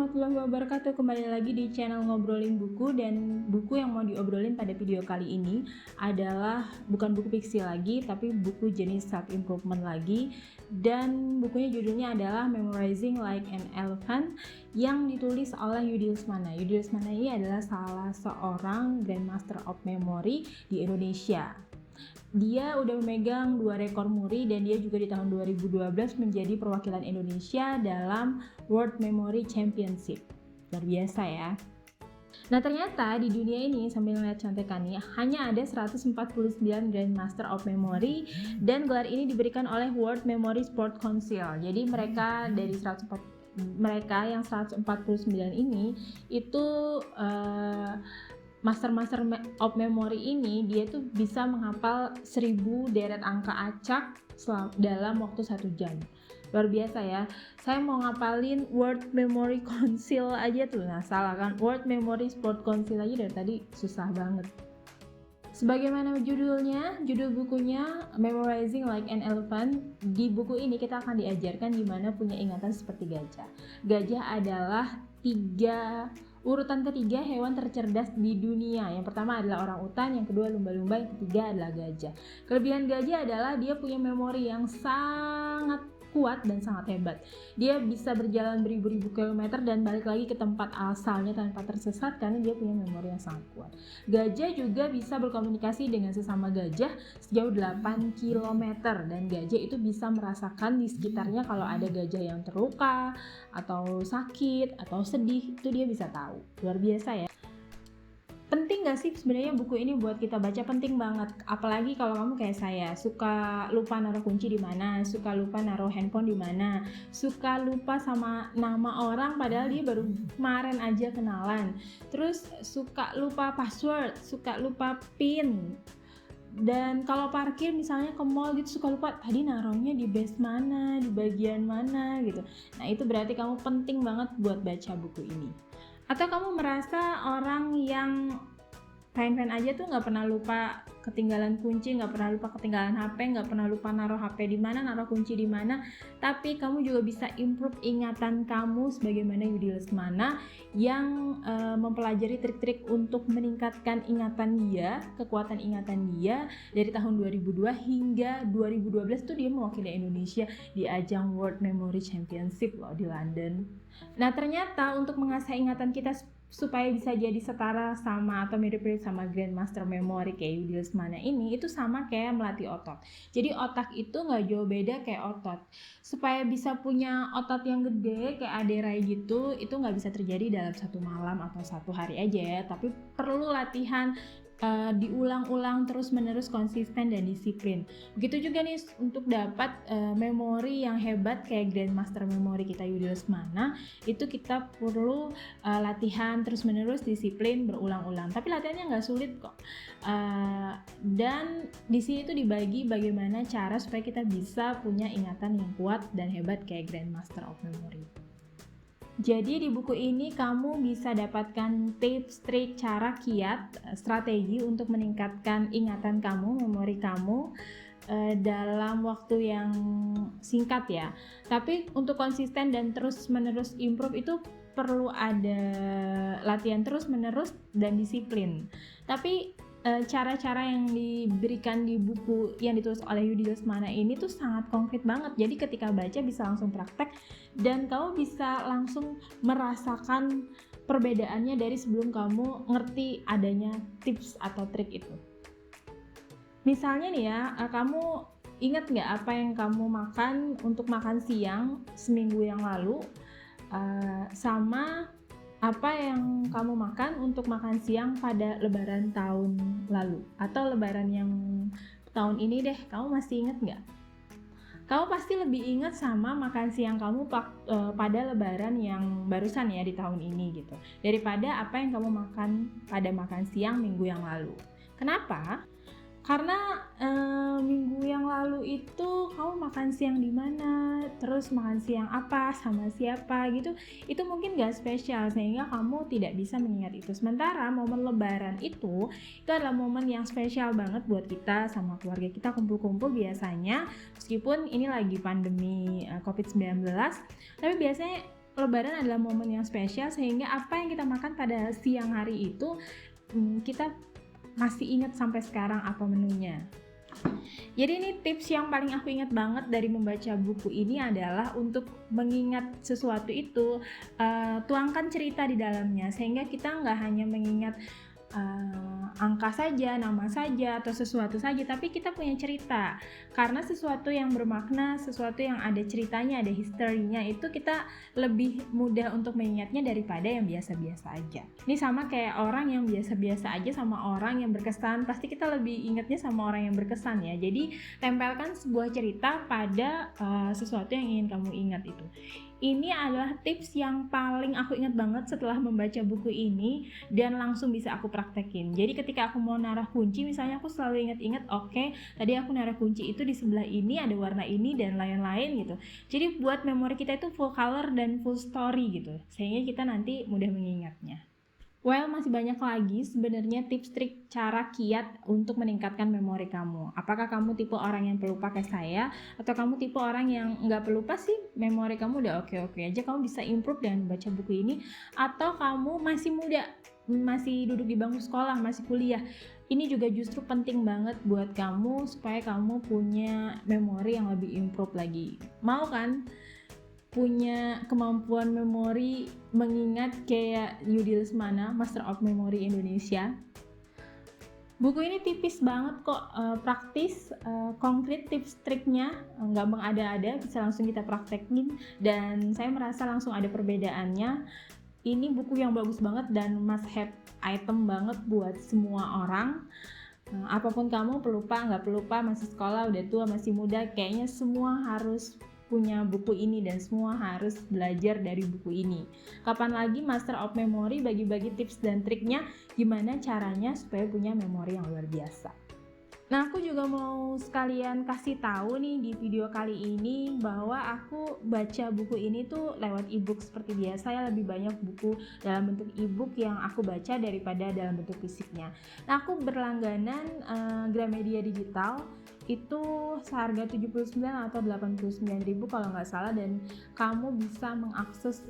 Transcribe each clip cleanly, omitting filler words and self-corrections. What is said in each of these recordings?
warahmatullahi wabarakatuh. Kembali lagi di channel Ngobrolin Buku, dan buku yang mau diobrolin pada video kali ini adalah bukan buku fiksi lagi, tapi buku jenis self improvement lagi. Dan bukunya judulnya adalah Memorizing Like an Elephant yang ditulis oleh Yudi Lesmana. Yudi Lesmana ini adalah salah seorang Grandmaster of Memory di Indonesia. Dia udah memegang 2 rekor muri, dan dia juga di tahun 2012 menjadi perwakilan Indonesia dalam World Memory Championship. Luar biasa ya. Nah, ternyata di dunia ini, sambil ngeliat contekannya, hanya ada 149 Grandmaster of Memory, dan gelar ini diberikan oleh World Memory Sport Council. Jadi mereka yang 149 ini itu Master of Memory ini dia tuh bisa menghafal 1000 deret angka acak dalam waktu 1 jam. Luar biasa ya. Saya mau ngapalin World Memory Council aja tuh, nah salah kan, World Memory Sport Council aja dari tadi susah banget. Sebagaimana judulnya, judul bukunya Memorizing Like an Elephant. Di buku ini kita akan diajarkan gimana punya ingatan seperti gajah. Gajah adalah urutan ketiga hewan tercerdas di dunia. Yang pertama adalah orangutan, yang kedua lumba-lumba, yang ketiga adalah gajah. Kelebihan gajah adalah dia punya memori yang sangat kuat dan sangat hebat. Dia bisa berjalan beribu-ribu kilometer dan balik lagi ke tempat asalnya tanpa tersesat karena dia punya memori yang sangat kuat. Gajah juga bisa berkomunikasi dengan sesama gajah sejauh 8 km, dan gajah itu bisa merasakan di sekitarnya kalau ada gajah yang terluka atau sakit atau sedih, itu dia bisa tahu. Luar biasa ya. Penting gak sih sebenarnya buku ini buat kita baca? Penting banget, apalagi kalau kamu kayak saya, suka lupa naruh kunci di mana, suka lupa naruh handphone di mana, suka lupa sama nama orang padahal dia baru kemarin aja kenalan, terus suka lupa password, suka lupa PIN. Dan kalau parkir misalnya ke mall gitu, suka lupa tadi naruhnya di base mana, di bagian mana gitu. Nah, itu berarti kamu penting banget buat baca buku ini. Atau kamu merasa orang yang fine-fine aja tuh nggak pernah lupa ketinggalan kunci, nggak pernah lupa ketinggalan HP, nggak pernah lupa naruh HP di mana, naruh kunci di mana, tapi kamu juga bisa improve ingatan kamu sebagaimana Yudi Lesmana yang mempelajari trik-trik untuk meningkatkan ingatan dia, kekuatan ingatan dia dari tahun 2002 hingga 2012 tuh dia mewakili Indonesia di ajang World Memory Championship loh di London. Nah, ternyata untuk mengasah ingatan kita supaya bisa jadi setara sama atau mirip-mirip sama Grandmaster Memory kayak Yudi Lesmana ini, itu sama kayak melatih otot. Jadi otak itu nggak jauh beda kayak otot. Supaya bisa punya otot yang gede kayak Ade Rai gitu, itu nggak bisa terjadi dalam 1 malam atau 1 hari aja ya, tapi perlu latihan diulang-ulang terus-menerus, konsisten dan disiplin. Begitu juga nih untuk dapat memori yang hebat kayak Grandmaster Memory kita Yudi Lesmana, itu kita perlu latihan terus-menerus, disiplin, berulang-ulang. Tapi latihannya nggak sulit kok. Dan di sini tuh dibagi bagaimana cara supaya kita bisa punya ingatan yang kuat dan hebat kayak Grandmaster of Memory. Jadi di buku ini kamu bisa dapatkan tips, trik, cara, kiat, strategi untuk meningkatkan ingatan kamu, memori kamu dalam waktu yang singkat ya. Tapi untuk konsisten dan terus-menerus improve itu perlu ada latihan terus-menerus dan disiplin. Tapi cara-cara yang diberikan di buku yang ditulis oleh Yudi Lesmana ini tuh sangat konkret banget. Jadi ketika baca bisa langsung praktek dan kamu bisa langsung merasakan perbedaannya dari sebelum kamu ngerti adanya tips atau trik itu. Misalnya nih ya, kamu ingat nggak apa yang kamu makan untuk makan siang seminggu yang lalu, sama apa yang kamu makan untuk makan siang pada lebaran tahun lalu atau lebaran yang tahun ini deh, kamu masih ingat nggak? Kamu pasti lebih ingat sama makan siang kamu pada lebaran yang barusan ya di tahun ini gitu, daripada apa yang kamu makan pada makan siang minggu yang lalu. Kenapa? Karena minggu yang lalu itu kamu makan siang di mana, terus makan siang apa, sama siapa gitu, itu mungkin gak spesial sehingga kamu tidak bisa mengingat itu. Sementara momen lebaran itu adalah momen yang spesial banget buat kita sama keluarga kita kumpul-kumpul biasanya, meskipun ini lagi pandemi COVID-19, tapi biasanya Lebaran adalah momen yang spesial, sehingga apa yang kita makan pada siang hari itu kita masih ingat sampai sekarang apa menunya. Jadi ini tips yang paling aku ingat banget dari membaca buku ini adalah untuk mengingat sesuatu itu, tuangkan cerita di dalamnya, sehingga kita nggak hanya mengingat angka saja, nama saja, atau sesuatu saja, tapi kita punya cerita. Karena sesuatu yang bermakna, sesuatu yang ada ceritanya, ada historinya, itu kita lebih mudah untuk mengingatnya daripada yang biasa-biasa aja. Ini sama kayak orang yang biasa-biasa aja sama orang yang berkesan, pasti kita lebih ingatnya sama orang yang berkesan ya. Jadi tempelkan sebuah cerita pada sesuatu yang ingin kamu ingat itu. Ini adalah tips yang paling aku ingat banget setelah membaca buku ini dan langsung bisa aku praktekin. Jadi ketika aku mau naruh kunci, misalnya aku selalu ingat-ingat, oke, tadi aku naruh kunci itu di sebelah ini, ada warna ini dan lain-lain gitu. Jadi buat memori kita itu full color dan full story gitu, sehingga kita nanti mudah mengingatnya. Well, masih banyak lagi sebenarnya tips trik cara kiat untuk meningkatkan memori kamu. Apakah kamu tipe orang yang pelupa kayak saya, atau kamu tipe orang yang nggak pelupa sih, memori kamu udah oke-oke aja, kamu bisa improve dengan baca buku ini, atau kamu masih muda, masih duduk di bangku sekolah, masih kuliah. Ini juga justru penting banget buat kamu supaya kamu punya memori yang lebih improve lagi. Mau kan? Punya kemampuan memori mengingat kayak Yudi Lesmana, Master of Memory Indonesia. Buku ini tipis banget kok, praktis, konkret tips triknya, nggak mengada-ada, bisa langsung kita praktekin dan saya merasa langsung ada perbedaannya. Ini buku yang bagus banget dan must have item banget buat semua orang. Apapun kamu, pelupa, nggak pelupa, masih sekolah, udah tua, masih muda, kayaknya semua harus punya buku ini dan semua harus belajar dari buku ini. Kapan lagi Master of Memory bagi-bagi tips dan triknya gimana caranya supaya punya memori yang luar biasa. Nah, aku juga mau sekalian kasih tahu nih di video kali ini bahwa aku baca buku ini tuh lewat ebook seperti biasa ya, lebih banyak buku dalam bentuk ebook yang aku baca daripada dalam bentuk fisiknya. Nah, aku berlangganan Gramedia Digital itu seharga 79 atau 89.000 kalau nggak salah, dan kamu bisa mengakses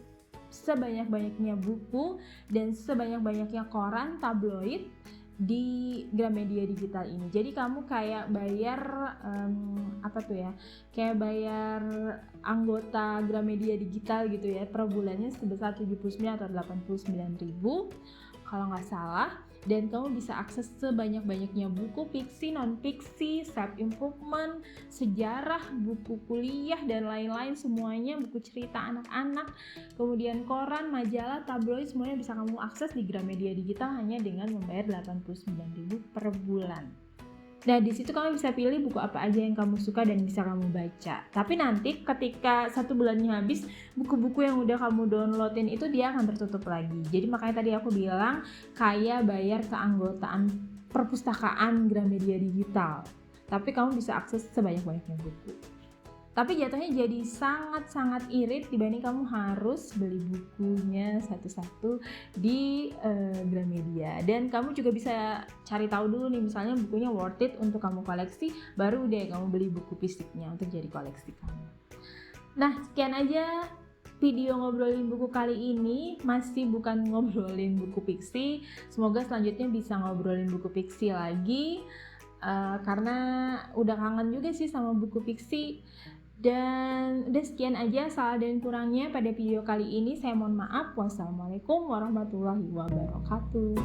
sebanyak-banyaknya buku dan sebanyak-banyaknya koran tabloid di Gramedia Digital ini. Jadi kamu kayak bayar kayak bayar anggota Gramedia Digital gitu ya, per bulannya sebesar 79 atau 89.000 kalau nggak salah. Dan kamu bisa akses sebanyak-banyaknya buku fiksi, non-fiksi, self-improvement, sejarah, buku kuliah, dan lain-lain semuanya, buku cerita anak-anak, kemudian koran, majalah, tabloid, semuanya bisa kamu akses di Gramedia Digital hanya dengan membayar 89.000 per bulan. Nah, di situ kamu bisa pilih buku apa aja yang kamu suka dan bisa kamu baca. Tapi nanti ketika 1 bulannya habis, buku-buku yang udah kamu downloadin itu dia akan tertutup lagi. Jadi makanya tadi aku bilang kayak bayar keanggotaan perpustakaan Gramedia Digital. Tapi kamu bisa akses sebanyak-banyaknya buku. Tapi jatuhnya jadi sangat-sangat irit dibanding kamu harus beli bukunya satu-satu di Gramedia. Dan kamu juga bisa cari tahu dulu nih, misalnya bukunya worth it untuk kamu koleksi, baru deh kamu beli buku fisiknya untuk jadi koleksi kamu. Nah, sekian aja video ngobrolin buku kali ini. Masih bukan ngobrolin buku fiksi. Semoga selanjutnya bisa ngobrolin buku fiksi lagi, karena udah kangen juga sih sama buku fiksi. Dan udah sekian aja salah dan kurangnya pada video kali ini. Saya mohon maaf. Wassalamualaikum warahmatullahi wabarakatuh.